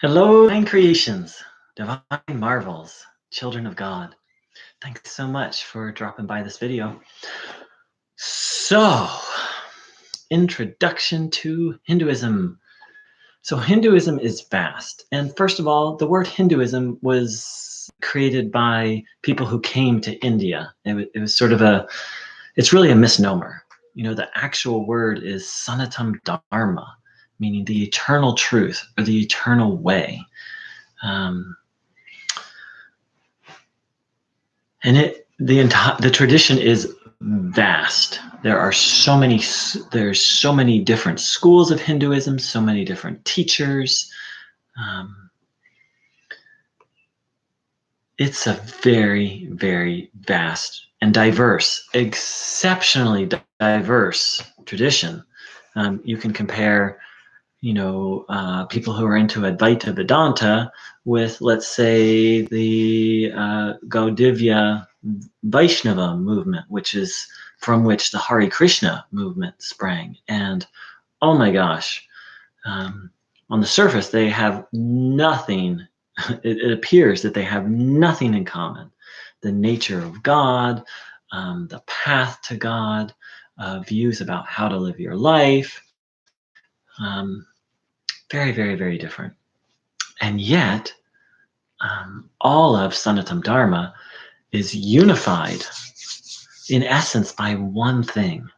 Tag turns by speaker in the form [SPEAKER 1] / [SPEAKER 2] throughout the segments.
[SPEAKER 1] Hello, divine creations, divine marvels, children of God. Thanks so much for dropping by this video. So, introduction to Hinduism. So Hinduism is vast. And first of all, the word Hinduism was created by people who came to India. It was sort of it's really a misnomer. You know, the actual word is Sanatam Dharma, meaning the eternal truth or the eternal way. And the tradition is vast. There's so many different schools of Hinduism, so many different teachers. It's a very, very vast and diverse, exceptionally diverse tradition. You can compare, people who are into Advaita Vedanta with, let's say, the Gaudiya Vaishnava movement, from which the Hare Krishna movement sprang. And oh my gosh, on the surface, they have nothing. It appears that they have nothing in common. The nature of God, the path to God, views about how to live your life. Very, very, very different. And yet, all of Sanatam Dharma is unified, in essence, by one thing: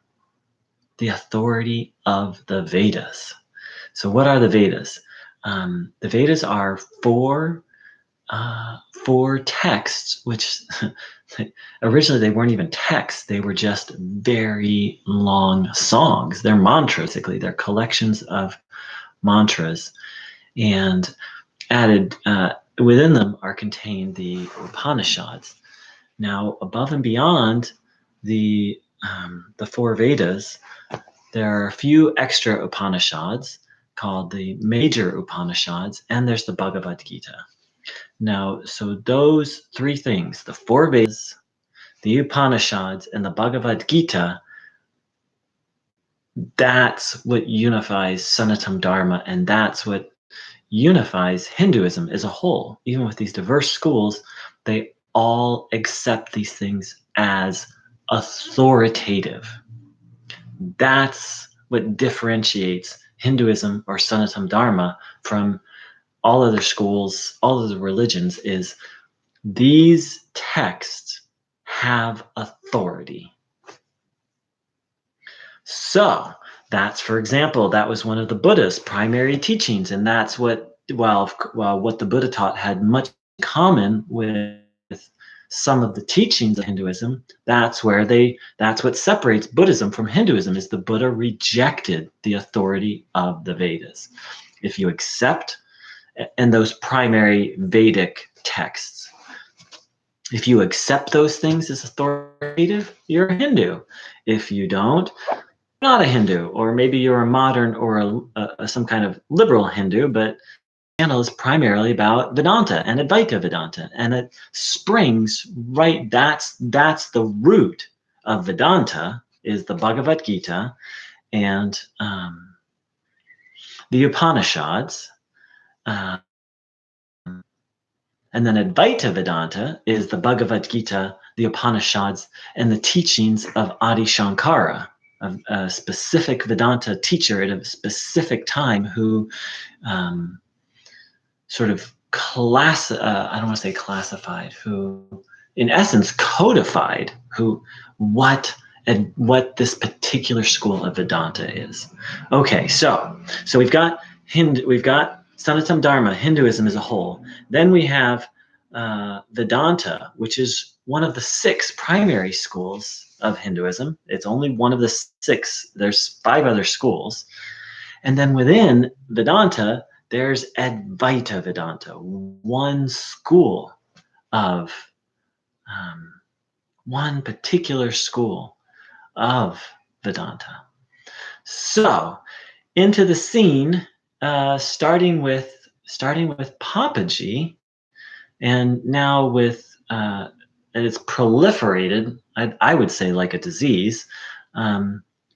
[SPEAKER 1] the authority of the Vedas. So what are the Vedas? The Vedas are four texts, which originally they weren't even texts. They were just very long songs. They're mantras, basically. They're collections of mantras. And added within them are contained the Upanishads. Now, above and beyond the four Vedas, there are a few extra Upanishads called the major Upanishads, and there's the Bhagavad Gita. Now, so those three things, the four Vedas, the Upanishads, and the Bhagavad Gita, that's what unifies Sanatam Dharma, and that's what unifies Hinduism as a whole. Even with these diverse schools, they all accept these things as authoritative. That's what differentiates Hinduism or Sanatam Dharma from all other schools, all other religions, is these texts have authority. So that's, for example, that was one of the Buddha's primary teachings, and that's what, what the Buddha taught had much in common with some of the teachings of Hinduism. That's what separates Buddhism from Hinduism, is the Buddha rejected the authority of the Vedas. If you accept, and those primary Vedic texts, if you accept those things as authoritative, you're a Hindu. If you don't, not a Hindu, or maybe you're a modern or some kind of liberal Hindu, but the channel is primarily about Vedanta and Advaita Vedanta, and it springs right. That's the root of Vedanta, is the Bhagavad Gita and the Upanishads, and then Advaita Vedanta is the Bhagavad Gita, the Upanishads, and the teachings of Adi Shankara, a specific Vedanta teacher at a specific time who sort of I don't want to say classified, who in essence codified what this particular school of Vedanta is. Okay, so we've got Sanatam Dharma, Hinduism as a whole. Then we have Vedanta, which is one of the 6 primary schools of Hinduism. It's only one of the 6. There's 5 other schools. And then within Vedanta, there's Advaita Vedanta, one school of, one particular school of Vedanta. So, into the scene, starting with Papaji, and now with it's proliferated, I would say, like a disease,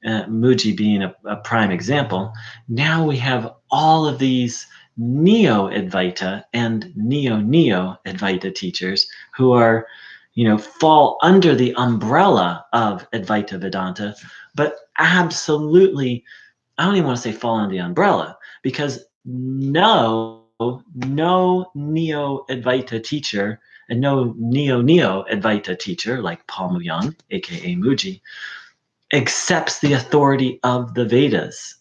[SPEAKER 1] Muji being a prime example. Now we have all of these Neo-Advaita and Neo-Advaita teachers who are, fall under the umbrella of Advaita Vedanta, but absolutely, I don't even want to say fall under the umbrella, because no Neo-Advaita teacher and no Neo-Advaita teacher like Paul Mu-Young, aka Muji, accepts the authority of the Vedas.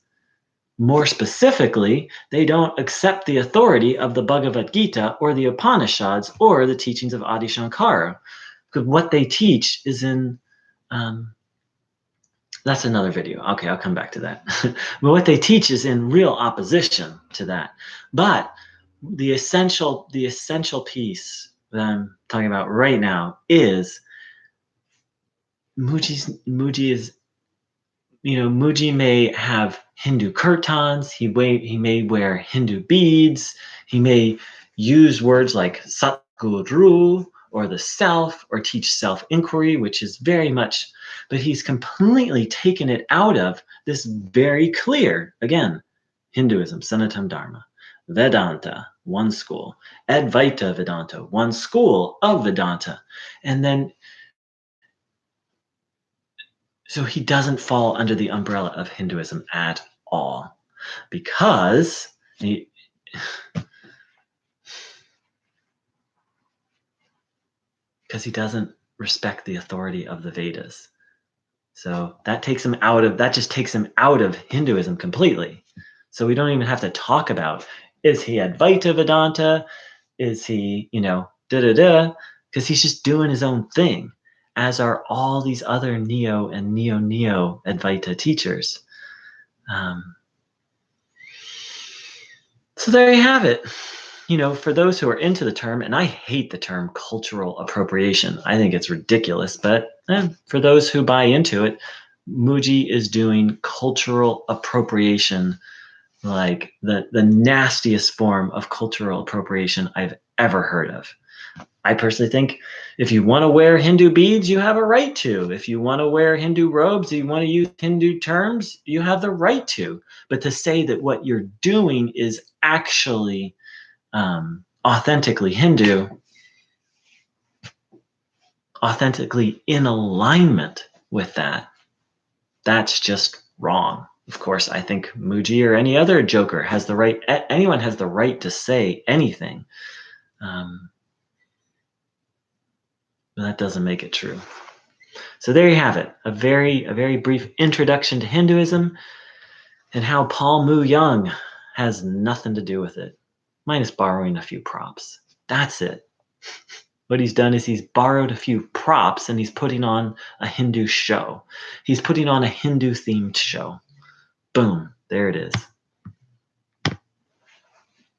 [SPEAKER 1] More specifically, they don't accept the authority of the Bhagavad Gita or the Upanishads or the teachings of Adi Shankara. Because what they teach is in, that's another video. Okay, I'll come back to that. But what they teach is in real opposition to that. But the essential piece that I'm talking about right now is Muji may have Hindu kirtans, he may wear Hindu beads, he may use words like Satguru or the self, or teach self-inquiry, which is very much, but he's completely taken it out of this very clear, again, Hinduism, Sanatana Dharma, Vedanta, one school, Advaita Vedanta, one school of Vedanta, and then so he doesn't fall under the umbrella of Hinduism at all, because he doesn't respect the authority of the Vedas. So that just takes him out of Hinduism completely. So we don't even have to talk about, is he Advaita Vedanta? Is he, because he's just doing his own thing, as are all these other Neo and Neo-Advaita teachers. So there you have it. For those who are into the term, and I hate the term cultural appropriation. I think it's ridiculous, but for those who buy into it, Muji is doing cultural appropriation, like the nastiest form of cultural appropriation I've ever heard of. I personally think if you want to wear Hindu beads, you have a right to. If you want to wear Hindu robes, you want to use Hindu terms, you have the right to. But to say that what you're doing is actually authentically Hindu, authentically in alignment with that, that's just wrong. Of course, I think Muji or any other joker has the right, anyone has the right to say anything. But that doesn't make it true. So there you have it, a very brief introduction to Hinduism and how Paul Mu-Young has nothing to do with it, minus borrowing a few props. That's it. What he's done is he's borrowed a few props and he's putting on a Hindu show. He's putting on a Hindu themed show. Boom, there it is.